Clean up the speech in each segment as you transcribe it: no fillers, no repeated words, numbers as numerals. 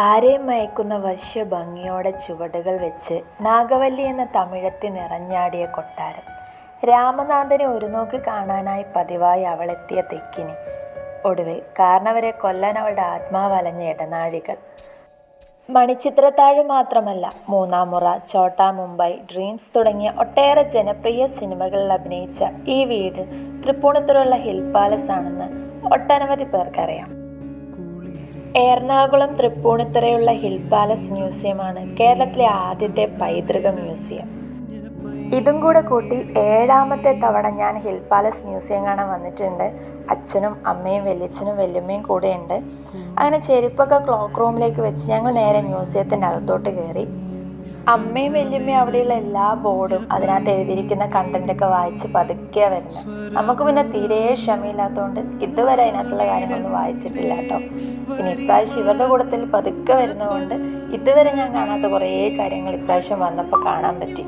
ആരെയും മയക്കുന്ന വശ്യഭംഗിയോടെ ചുവടുകൾ വെച്ച് നാഗവല്ലി എന്ന തമിഴത്തി നിറഞ്ഞാടിയ കൊട്ടാരം. രാമനാഥനെ ഒരു നോക്ക് കാണാനായി പതിവായി അവളെത്തിയ തെക്കിനി. ഒടുവിൽ കാരണവരെ കൊല്ലാൻ അവളുടെ ആത്മാവ് അലഞ്ഞ ഇടനാഴികൾ. മണിച്ചിത്രത്താഴ് മാത്രമല്ല, മൂന്നാം മുറ, ഛോട്ടാ മുംബൈ, ഡ്രീംസ് തുടങ്ങിയ ഒട്ടേറെ ജനപ്രിയ സിനിമകളിൽ അഭിനയിച്ച ഈ വീട് തൃപ്പൂണിത്തുറയുള്ള ഹിൽ പാലസ് ആണെന്ന് ഒട്ടനവധി പേർക്കറിയാം. എറണാകുളം തൃപ്പൂണിത്തുറയുള്ള ഹിൽ പാലസ് മ്യൂസിയമാണ് കേരളത്തിലെ ആദ്യത്തെ പൈതൃക മ്യൂസിയം. ഇതും കൂടെ കൂട്ടി 7ാമത്തെ തവണ ഞാൻ ഹിൽ പാലസ് മ്യൂസിയം കാണാൻ വന്നിട്ടുണ്ട്. അച്ഛനും അമ്മയും വല്യച്ഛനും വല്യമ്മയും കൂടെ ഉണ്ട്. അങ്ങനെ ചെരുപ്പൊക്കെ ക്ലോക്ക് റൂമിലേക്ക് വെച്ച് ഞങ്ങൾ നേരെ മ്യൂസിയത്തിൻ്റെ അകത്തോട്ട് കയറി. അമ്മയും വല്യമ്മയും അവിടെയുള്ള എല്ലാ ബോർഡും അതിനകത്ത് എഴുതിയിരിക്കുന്ന കണ്ടൻറ്റൊക്കെ വായിച്ച് പതുക്കെയാണ് വരുന്നത്. നമുക്ക് പിന്നെ തീരെ ക്ഷമയില്ലാത്തതുകൊണ്ട് ഇതുവരെ അതിനകത്തുള്ള കാര്യങ്ങളൊന്നും വായിച്ചിട്ടില്ല കേട്ടോ. പിന്നെ ഇപ്രാവശ്യം ഇവരുടെ കൂട്ടത്തിൽ പതുക്കെ വരുന്നതുകൊണ്ട് ഇതുവരെ ഞാൻ കാണാത്ത കുറേ കാര്യങ്ങൾ ഇപ്രാവശ്യം വന്നപ്പോൾ കാണാൻ പറ്റി.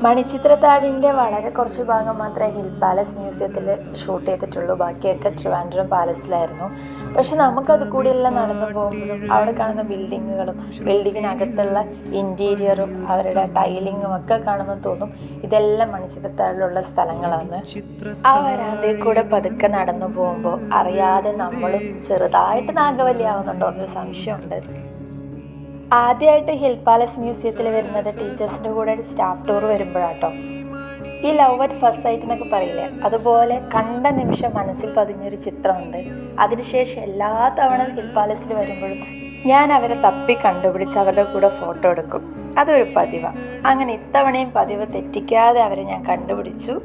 മണിച്ചിത്രത്താഴിൻ്റെ വളരെ കുറച്ച് ഭാഗം മാത്രമേ ഹിൽ പാലസ് മ്യൂസിയത്തിൽ ഷൂട്ട് ചെയ്തിട്ടുള്ളൂ. ബാക്കിയൊക്കെ ട്രിവാൻഡ്രം പാലസിലായിരുന്നു. പക്ഷെ നമുക്കത് കൂടിയെല്ലാം നടന്നു പോകുമ്പോഴും അവിടെ കാണുന്ന ബിൽഡിങ്ങുകളും ബിൽഡിങ്ങിനകത്തുള്ള ഇൻറ്റീരിയറും അവരുടെ ടൈലിങ്ങും ഒക്കെ കാണുമ്പോൾ തോന്നും ഇതെല്ലാം മണിച്ചിത്രത്താഴിലുള്ള സ്ഥലങ്ങളാണ്. ആ വരാന്തയിൽ കൂടെ പതുക്കെ നടന്നു പോകുമ്പോൾ അറിയാതെ നമ്മളും ചെറുതായിട്ട് നാഗവല്ലി ആവുന്നുണ്ടോ എന്നൊരു സംശയമുണ്ട്. ആദ്യമായിട്ട് ഹിൽ പാലസ് മ്യൂസിയത്തിൽ വരുന്നത് ടീച്ചേഴ്സിൻ്റെ കൂടെ സ്റ്റാഫ് ടൂർ വരുമ്പോഴാട്ടോ. ഈ ലവ് അറ്റ് ഫസ്റ്റ് സൈറ്റ് എന്നൊക്കെ പറയില്ലേ, അതുപോലെ കണ്ട നിമിഷം മനസ്സിൽ പതിഞ്ഞൊരു ചിത്രമുണ്ട്. അതിനുശേഷം എല്ലാ തവണ ഹിൽ പാലസിൽ വരുമ്പോഴും ഞാൻ അവരെ തപ്പി കണ്ടുപിടിച്ച് അവരുടെ കൂടെ ഫോട്ടോ എടുക്കും. അതൊരു പതിവാണ്. അങ്ങനെ ഇത്തവണയും പതിവ് തെറ്റിക്കാതെ അവരെ ഞാൻ കണ്ടുപിടിച്ചു.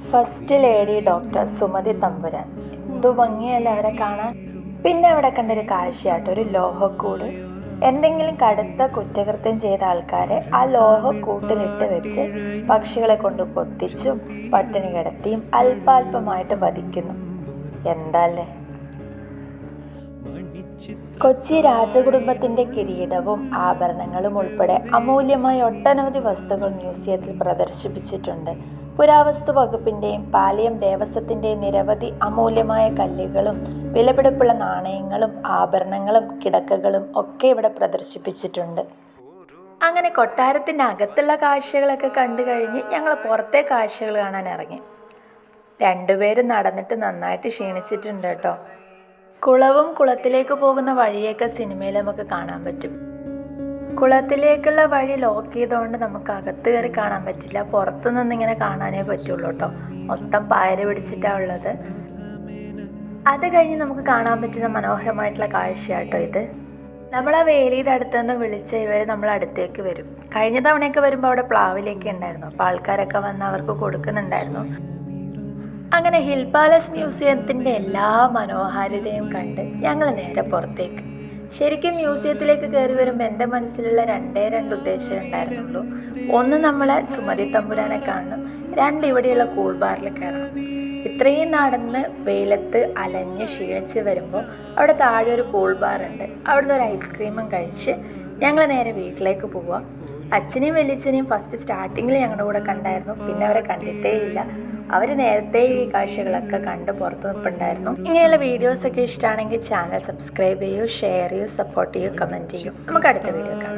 ഫസ്റ്റ് ലേഡി ഡോക്ടർ സുമതി തമ്പുരാൻ. എന്തു ഭംഗിയല്ല അവരെ കാണാൻ. പിന്നെ അവിടെ കണ്ടൊരു കാഴ്ചയാട്ടോ, ഒരു ലോഹക്കൂട്. എന്തെങ്കിലും കടുത്ത കുറ്റകൃത്യം ചെയ്ത ആൾക്കാരെ ആ ലോഹക്കൂട്ടിലിട്ട് വെച്ച് പക്ഷികളെ കൊണ്ട് കൊത്തിച്ചും പട്ടിണി കിടത്തിയും അല്പാൽപമായിട്ട് വധിക്കുന്നു. എന്താല്ലേ. കൊച്ചി രാജകുടുംബത്തിന്റെ കിരീടവും ആഭരണങ്ങളും ഉൾപ്പെടെ അമൂല്യമായ ഒട്ടനവധി വസ്തുക്കൾ മ്യൂസിയത്തിൽ പ്രദർശിപ്പിച്ചിട്ടുണ്ട്. പുരാവസ്തു വകുപ്പിൻ്റെയും പാലിയം ദേവസ്വത്തിൻ്റെയും നിരവധി അമൂല്യമായ കല്ലുകളും വിലപിടിപ്പുള്ള നാണയങ്ങളും ആഭരണങ്ങളും കിടക്കകളും ഒക്കെ ഇവിടെ പ്രദർശിപ്പിച്ചിട്ടുണ്ട്. അങ്ങനെ കൊട്ടാരത്തിൻ്റെ അകത്തുള്ള കാഴ്ചകളൊക്കെ കണ്ടു കഴിഞ്ഞ് ഞങ്ങൾ പുറത്തെ കാഴ്ചകൾ കാണാൻ ഇറങ്ങി. രണ്ടുപേരും നടന്നിട്ട് നന്നായിട്ട് ക്ഷീണിച്ചിട്ടുണ്ട് കേട്ടോ. കുളവും കുളത്തിലേക്ക് പോകുന്ന വഴിയൊക്കെ സിനിമയിൽ നമുക്ക് കാണാൻ പറ്റും. കുളത്തിലേക്കുള്ള വഴി ലോക്ക് ചെയ്തുകൊണ്ട് നമുക്ക് അകത്ത് കയറി കാണാൻ പറ്റില്ല. പുറത്തു നിന്നിങ്ങനെ കാണാനേ പറ്റുള്ളൂ കേട്ടോ. മൊത്തം പായൽ പിടിച്ചിട്ടാണ് ഉള്ളത്. അത് കഴിഞ്ഞ് നമുക്ക് കാണാൻ പറ്റുന്ന മനോഹരമായിട്ടുള്ള കാഴ്ചയാട്ടോ ഇത്. നമ്മൾ ആ വേലിയുടെ അടുത്തുനിന്ന് വിളിച്ച ഇവർ നമ്മൾ അടുത്തേക്ക് വരും. കഴിഞ്ഞ തവണയൊക്കെ വരുമ്പോൾ അവിടെ പ്ലാവിലേക്ക് ഉണ്ടായിരുന്നു. അപ്പോൾ ആൾക്കാരൊക്കെ വന്ന് അവർക്ക് കൊടുക്കുന്നുണ്ടായിരുന്നു. അങ്ങനെ ഹിൽ പാലസ് മ്യൂസിയത്തിൻ്റെ എല്ലാ മനോഹാരിതയും കണ്ട് ഞങ്ങൾ നേരെ പുറത്തേക്ക്. ശരിക്കും മ്യൂസിയത്തിലേക്ക് കയറി വരുമ്പോൾ എൻ്റെ മനസ്സിലുള്ള രണ്ടേ ഉദ്ദേശം ഉണ്ടായിരുന്നുള്ളൂ. ഒന്ന്, നമ്മളെ സുമതി തമ്പുരാനെ കാണണം. രണ്ട്, ഇവിടെയുള്ള കൂൾ ബാറിൽ കയറണം. ഇത്രയും നടന്ന് വെയിലത്ത് അലഞ്ഞ് ക്ഷീണിച്ച് വരുമ്പോൾ അവിടെ താഴെ ഒരു കൂൾ ബാറുണ്ട്. അവിടുന്ന് ഒരു ഐസ്ക്രീമും കഴിച്ച് ഞങ്ങൾ നേരെ വീട്ടിലേക്ക് പോവുക. അച്ഛനെയും വലിയച്ഛനെയും ഫസ്റ്റ് സ്റ്റാർട്ടിങ്ങിൽ ഞങ്ങളുടെ കൂടെ കണ്ടായിരുന്നു. പിന്നെ അവരെ കണ്ടിട്ടേ ഇല്ല. അവർ നേരത്തെ ഈ കാഴ്ചകളൊക്കെ കണ്ട് പുറത്ത് നിൽപ്പുണ്ടായിരുന്നു. ഇങ്ങനെയുള്ള വീഡിയോസൊക്കെ ഇഷ്ടമാണെങ്കിൽ ചാനൽ സബ്സ്ക്രൈബ് ചെയ്യൂ, ഷെയർ ചെയ്യൂ, സപ്പോർട്ട് ചെയ്യൂ, കമൻറ്റ് ചെയ്യൂ. നമുക്ക് അടുത്ത വീഡിയോ കാണാം.